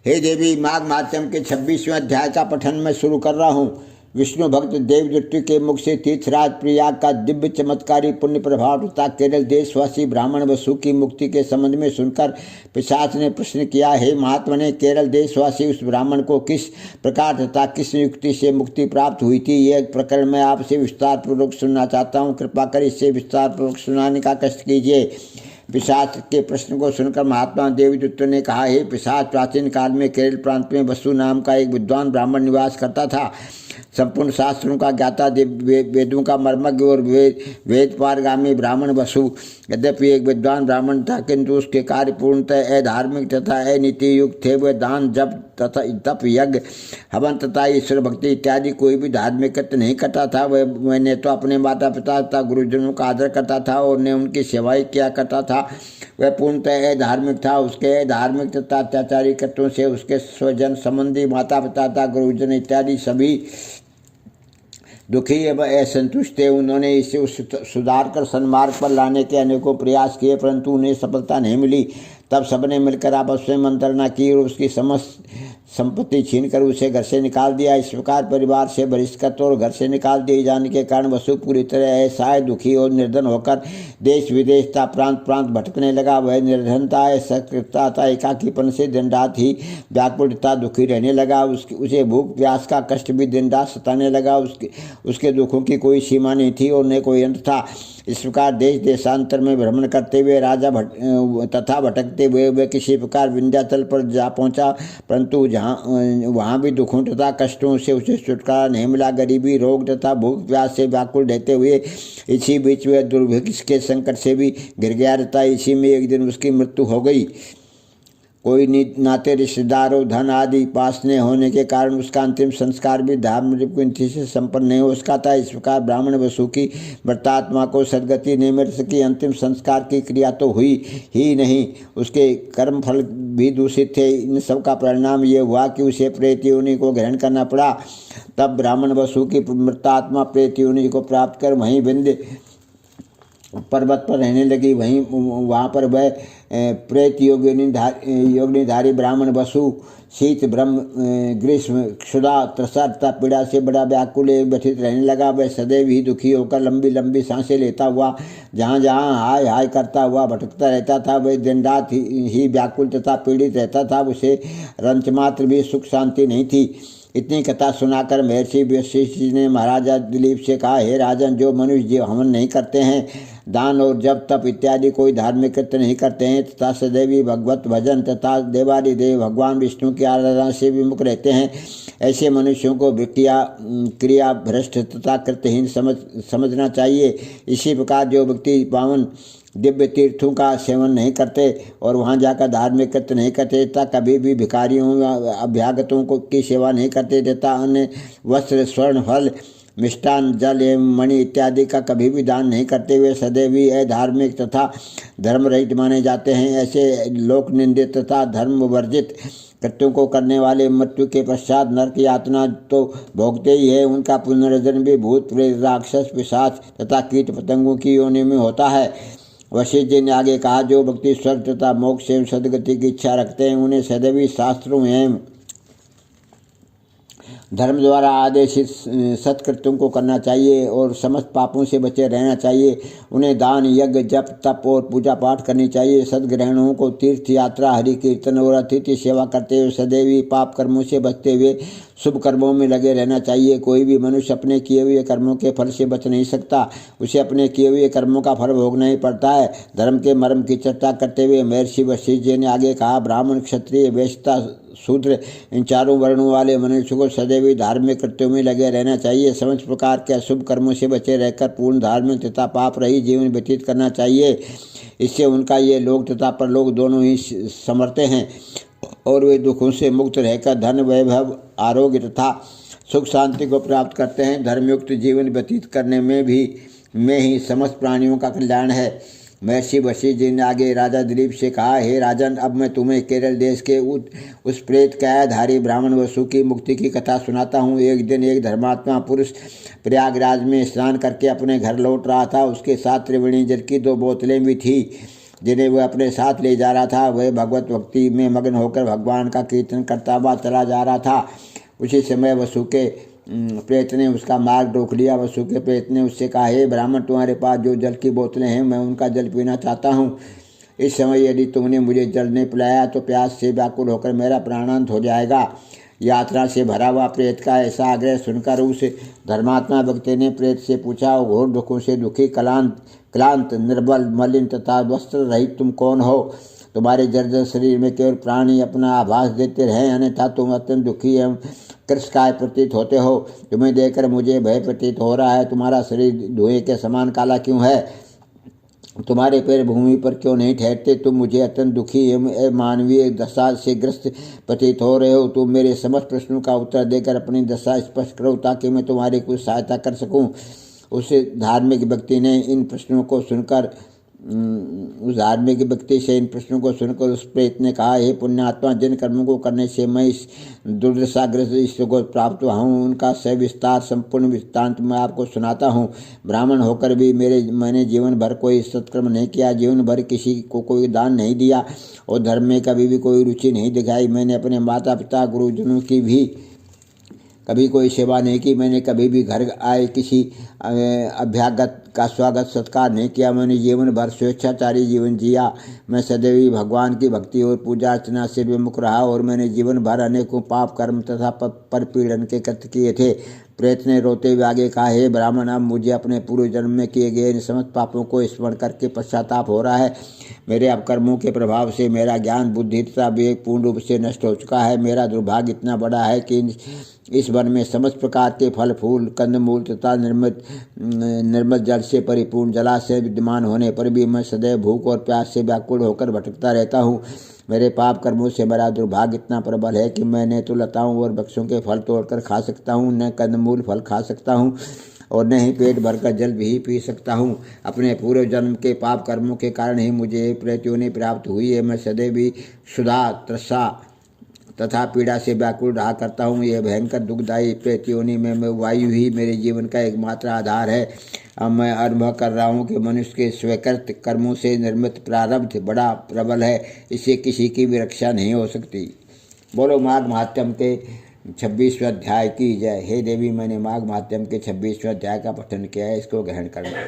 हे देवी, माघ माध्यम के 26वें अध्याय का पठन मैं शुरू कर रहा हूँ। विष्णु भक्त देवदत्तु के मुख से तीर्थराज प्रयाग का दिव्य चमत्कारी पुण्य प्रभाव तथा केरल देशवासी ब्राह्मण वसु की मुक्ति के संबंध में सुनकर पिशाच ने प्रश्न किया, हे महात्मने, केरल देशवासी उस ब्राह्मण को किस प्रकार तथा किस युक्ति से मुक्ति प्राप्त हुई थी, यह प्रकरण मैं आपसे विस्तार पूर्वक सुनना चाहता हूँ। कृपा कर इससे विस्तार पूर्वक सुनाने का कष्ट कीजिए। पिशाच के प्रश्न को सुनकर महात्मा देवदत्त ने कहा, हे पिशाच, प्राचीन काल में केरल प्रांत में वसु नाम का एक विद्वान ब्राह्मण निवास करता था। संपूर्ण शास्त्रों का ज्ञाता, वेदों का मर्मज्ञ और वेद पारगामी ब्राह्मण वसु यद्यपि एक विद्वान ब्राह्मण था, किंतु उसके कार्य पूर्णतः अधार्मिक तथा अनीति युक्त थे। वह दान, जप तथा तप, यज्ञ, हवन तथा ईश्वर भक्ति इत्यादि कोई भी धार्मिक कृत्य नहीं करता था। वह ने तो अपने माता पिता तथा गुरुजनों का आदर करता था और ने उनकी सेवाएं किया करता था। वह पूर्णतः धार्मिक था। उसके धार्मिक तथा अत्याचारी कृत्यों से उसके स्वजन संबंधी, माता पिता तथा गुरुजन इत्यादि सभी दुखी एवं असंतुष्ट थे। उन्होंने इसे सुधार कर सन्मार्ग पर लाने के अनेकों प्रयास किए, परंतु उन्हें सफलता नहीं मिली। तब सबने मिलकर आपस में मंत्रणा की और उसकी समस्त संपत्ति छीनकर उसे घर से निकाल दिया। इस प्रकार परिवार से बहिष्कृत और घर से निकाल दिए जाने के कारण वसु पूरी तरह असहाय, दुखी और निर्धन होकर देश विदेश तथा प्रांत प्रांत भटकने लगा। वह निर्धनता, असकृतता तथा एकाकीपन से दिन रात ही व्याकुल तथा दुखी रहने लगा। उसे भूख प्यास का कष्ट भी दिन रात सताने लगा। उसके दुखों की कोई सीमा नहीं थी और न कोई अंत था। इस प्रकार देश देशांतर में भ्रमण करते हुए राजा तथा भटकते हुए वह किसी प्रकार विंध्याचल पर जा पहुंचा, परंतु वहाँ भी दुखों तथा कष्टों से उसे छुटकारा नहीं मिला। गरीबी, रोग तथा भूख प्यास से व्याकुल रहते हुए इसी बीच वह दुर्भिक्ष के संकट से भी घिर गया रहता। इसी में एक दिन उसकी मृत्यु हो गई। कोई नाते रिश्तेदारों, धन आदि पास न होने के कारण उसका अंतिम संस्कार भी धार्मिक विधि से संपन्न नहीं हो सका था। इस प्रकार ब्राह्मण वसु की मृतात्मा को सदगति नहीं मिल सकी। अंतिम संस्कार की क्रिया तो हुई ही नहीं, उसके कर्म फल भी दूषित थे। इन सब का परिणाम ये हुआ कि उसे प्रेत योनि को ग्रहण करना पड़ा। तब ब्राह्मण वसु की मृतात्मा प्रेत योनि को प्राप्त कर वहीं विंध्य पर्वत पर रहने लगी। वहाँ पर वह प्रेत योगिनीधारी ब्राह्मण वसु शीत, ब्रह्म, ग्रीष्म, क्षुधा, त्रसा तथा पीड़ा से बड़ा व्याकुल व्यथित रहने लगा। वह सदैव ही दुखी होकर लंबी लंबी सांसें लेता हुआ जहाँ जहाँ हाय हाय करता हुआ भटकता रहता था। वह दिन रात ही व्याकुल तथा पीड़ित रहता था। उसे रंच मात्र भी सुख शांति नहीं थी। इतनी कथा सुनाकर महर्षि वशिष्ठ जी ने महाराजा दिलीप से कहा, हे राजन, जो मनुष्य जीव हवन नहीं करते हैं, दान और जप तप इत्यादि कोई धार्मिक कृत्य नहीं करते हैं तथा सदैवी भगवत भजन तथा देवादिदेव भगवान विष्णु की आराधना से विमुख रहते हैं, ऐसे मनुष्यों को क्रिया भ्रष्ट तथा कृत्यहीन समझना चाहिए। इसी प्रकार जो व्यक्ति पावन दिव्य तीर्थों का सेवन नहीं करते और वहाँ जाकर धार्मिक कृत्य नहीं करते तथा कभी भी भिखारियों अभ्यागतों की सेवा नहीं करते तथा अन्य वस्त्र, स्वर्ण, फल, मिष्टान, जल एवं मणि इत्यादि का कभी भी दान नहीं करते हुए सदैव ही अधार्मिक तथा धर्म रहित माने जाते हैं। ऐसे लोक निंदित तथा धर्म वर्जित कृत्यों को करने वाले मृत्यु के पश्चात नरक यातना तो भोगते ही है। उनका पुनर्जन्म भी भूत, प्रेत, राक्षस, पिशाच तथा कीट पतंगों की योनि में होता है। वशिष्ठ जी ने आगे कहा, जो व्यक्ति स्वर्ग तथा मोक्ष एवं सदगति की इच्छा रखते हैं, उन्हें सदैव शास्त्रों एवं धर्म द्वारा आदेशित सत्कृत्यों को करना चाहिए और समस्त पापों से बचे रहना चाहिए। उन्हें दान, यज्ञ, जप, तप और पूजा पाठ करनी चाहिए। सद्ग्रहणों को, तीर्थ यात्रा, हरि कीर्तन और अतिथि सेवा करते हुए सदैव पाप कर्मों से बचते हुए शुभ कर्मों में लगे रहना चाहिए। कोई भी मनुष्य अपने किए हुए कर्मों के फल से बच नहीं सकता, उसे अपने किए हुए कर्मों का फल भोगना ही पड़ता है। धर्म के मर्म की चर्चा करते हुए महर्षि वशिष्ठ जी ने आगे कहा, ब्राह्मण, क्षत्रिय, वैश्य, शूद्र इन चारों वर्णों वाले मनुष्य को सदैव धार्मिक कृत्यों में लगे रहना चाहिए। समस्त प्रकार के अशुभ कर्मों से बचे रहकर पूर्ण धार्मिक तथा पाप रहित जीवन व्यतीत करना चाहिए। इससे उनका ये लोक तथा परलोक दोनों ही समर्थ हैं और वे दुखों से मुक्त रहकर धन, वैभव, आरोग्य तथा सुख शांति को प्राप्त करते हैं। धर्मयुक्त जीवन व्यतीत करने में ही समस्त प्राणियों का कल्याण है। महर्षि वशिष्ठ जी ने आगे राजा दिलीप से कहा, हे राजन, अब मैं तुम्हें केरल देश के उस प्रेत कायाधारी ब्राह्मण वसु की मुक्ति की कथा सुनाता हूँ। एक दिन एक धर्मात्मा पुरुष प्रयागराज में स्नान करके अपने घर लौट रहा था। उसके साथ त्रिवेणी जल की 2 बोतलें भी थी। जिन्हें वह अपने साथ ले जा रहा था। वह भगवत भक्ति में मग्न होकर भगवान का कीर्तन करता हुआ चला जा रहा था। उसी समय वसु के प्रेत ने उसका मार्ग रोक लिया। वसु के प्रेत ने उससे कहा, हे ब्राह्मण, तुम्हारे पास जो जल की बोतलें हैं, मैं उनका जल पीना चाहता हूँ। इस समय यदि तुमने मुझे जल नहीं पिलाया तो प्यास से व्याकुल होकर मेरा प्राणांत हो जाएगा। यात्रा से भरा हुआ प्रेत का ऐसा आग्रह सुनकर उस धर्मात्मा व्यक्ति ने प्रेत से पूछा, घोर दुखों से दुखी, क्लांत, निर्बल, मलिन तथा वस्त्र रहित तुम कौन हो? तुम्हारे जर्जर शरीर में केवल प्राण ही अपना आभास देते रहे, अन्यथा तुम अत्यंत दुखी एवं कृशकाय प्रतीत होते हो। तुम्हें देखकर मुझे भय प्रतीत हो रहा है। तुम्हारा शरीर धुएं के समान काला क्यों है? तुम्हारे पैर भूमि पर क्यों नहीं ठहरते? तुम मुझे अत्यंत दुखी एवं मानवीय दशा से ग्रस्त प्रतीत हो रहे हो। तुम मेरे समस्त प्रश्नों का उत्तर देकर अपनी दशा स्पष्ट करो ताकि मैं तुम्हारी कुछ सहायता कर सकूं। उस धार्मिक व्यक्ति से इन प्रश्नों को सुनकर उस प्रेत ने कहा, हे पुण्यात्मा, जिन कर्मों को करने से मैं इस दुर्दशाग्रस्त ईश्वर को प्राप्त हुआ हूँ, उनका सविस्तार संपूर्ण वृत्तांत मैं आपको सुनाता हूँ। ब्राह्मण होकर भी मैंने जीवन भर कोई सत्कर्म नहीं किया, जीवन भर किसी को कोई दान नहीं दिया और धर्म में कभी भी कोई रुचि नहीं दिखाई। मैंने अपने माता पिता गुरुजनों की भी कभी कोई सेवा नहीं की। मैंने कभी भी घर आए किसी अभ्यागत का स्वागत सत्कार नहीं किया। मैंने जीवन भर स्वेच्छाचारी जीवन जिया। मैं सदैव ही भगवान की भक्ति और पूजा अर्चना से विमुख रहा और मैंने जीवन भर अनेकों पाप कर्म तथा परपीड़न के कृत्य किए थे। प्रेत ने रोते हुए आगे कहा, हे ब्राह्मण, अब मुझे अपने पूर्व जन्म में किए गए इन समस्त पापों को स्मरण करके पश्चाताप हो रहा है। मेरे अपकर्मों के प्रभाव से मेरा ज्ञान, बुद्धि तथा विवेक पूर्ण रूप से नष्ट हो चुका है। मेरा दुर्भाग्य इतना बड़ा है कि इस वन में समस्त प्रकार के फल फूल, कंदमूल तथा निर्मल जल से परिपूर्ण जलाशय विद्यमान होने पर भी मैं सदैव भूख और प्यास से व्याकुल होकर भटकता रहता हूँ। मेरे पाप कर्मों से मेरा दुर्भाग्य इतना प्रबल है कि मैं न तो लताओं और वृक्षों के फल तोड़कर खा सकता हूँ, न कंदमूल फल खा सकता हूँ और न ही पेट भरकर जल भी पी सकता हूँ। अपने पूर्व जन्म के पाप कर्मों के कारण ही मुझे प्रेतयोनि प्राप्त हुई है। मैं सदैव भी क्षुधा, तृषा तथा पीड़ा से व्याकुल रहा करता हूँ। यह भयंकर दुखदायी प्रेतयोनि में वायु ही मेरे जीवन का एकमात्र आधार है। अब मैं अनुभव कर रहा हूँ कि मनुष्य के स्वीकृत कर्मों से निर्मित प्रारब्ध बड़ा प्रबल है, इससे किसी की भी रक्षा नहीं हो सकती। बोलो माघ महात्म्य के 26वें अध्याय की जय। हे देवी, मैंने माघ महात्म्य के 26वें अध्याय का पठन किया है, इसको ग्रहण करना।